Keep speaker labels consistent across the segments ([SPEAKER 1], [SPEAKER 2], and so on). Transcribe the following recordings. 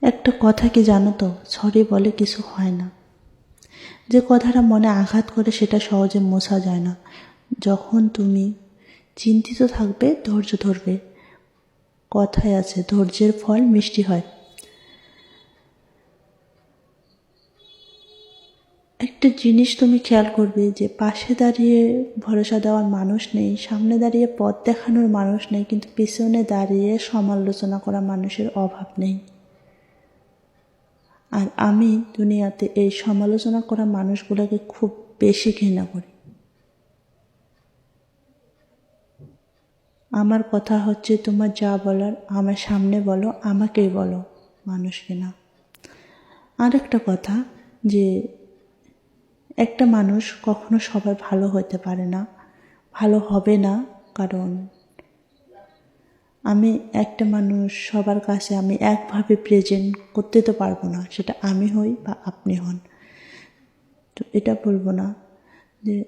[SPEAKER 1] একটা কথা কি জানো তো, সরি বলে কিছু হয় না। যে কথাটা মনে আঘাত করে সেটা সহজে মোছা যায় না। যখন তুমি চিন্তিত থাকবে, ধৈর্য ধরবে। কথায় আছে, ধৈর্যের ফল মিষ্টি হয়। একটা জিনিস তুমি খেয়াল করবে যে পাশে দাঁড়িয়ে ভরসা দেওয়ার মানুষ নেই, সামনে দাঁড়িয়ে পথ দেখানোর মানুষ নেই, কিন্তু পিছনে দাঁড়িয়ে সমালোচনা করা মানুষের অভাব নেই। আর আমি দুনিয়াতে এই সমালোচনা করা মানুষগুলোকে খুব বেশি ঘৃণা করি। আমার কথা হচ্ছে, তোমার যা বলার আমার সামনে বলো, আমাকেই বলো, মানুষকে না। আর একটা কথা, যে একটা মানুষ কখনো সবার ভালো হতে পারে না, ভালো হবে না। কারণ আমি একটা মানুষ সবার কাছে আমি একভাবে প্রেজেন্ট করতে তো পারবো না, সেটা আমি হই বা আপনি হন। তো এটা বলবো না যে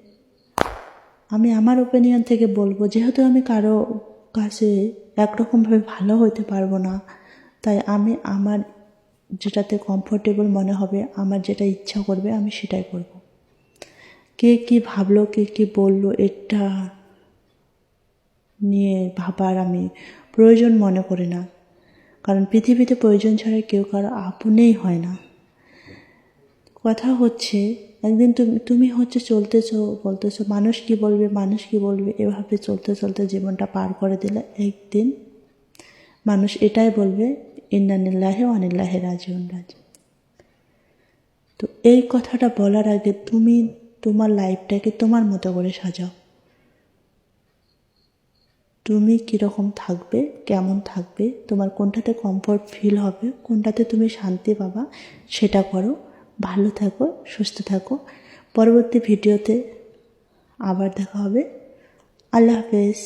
[SPEAKER 1] আমি আমার ওপিনিয়ন থেকে বলবো, যেহেতু আমি কারো কাছে একরকমভাবে ভালো হতে পারবো না, তাই আমি আমার যেটাতে কমফোর্টেবল মনে হবে, আমার যেটা ইচ্ছা করবে আমি সেটাই করব। কে কী ভাবলো, কে কী বললো, এটা নিয়ে ভাবার আমি প্রয়োজন মনে করি না। কারণ পৃথিবীতে প্রয়োজন ছাড়া কেউ কারো আপনেই হয় না। কথা হচ্ছে, একদিন তুমি হচ্ছে চলতেছো, বলতেছো মানুষ কি বলবে, মানুষ কি বলবে, এভাবে চলতে চলতে জীবনটা পার করে দিলে একদিন মানুষ এটাই বলবে, ইন্না লিল্লাহি ওয়া ইন্না ইলাইহি রাজিউন। তো এই কথাটা বলার আগে তুমি তোমার লাইফটাকে তোমার মতো করে সাজাও। তুমি কীরকম থাকবে, কেমন থাকবে, তোমার কোনটাতে কমফোর্ট ফিল হবে, কোনটাতে তুমি শান্তি পাবা, সেটা করো। ভালো থাকো, সুস্থ থাকো। পরবর্তী ভিডিওতে আবার দেখা হবে। আল্লাহ হাফেজ।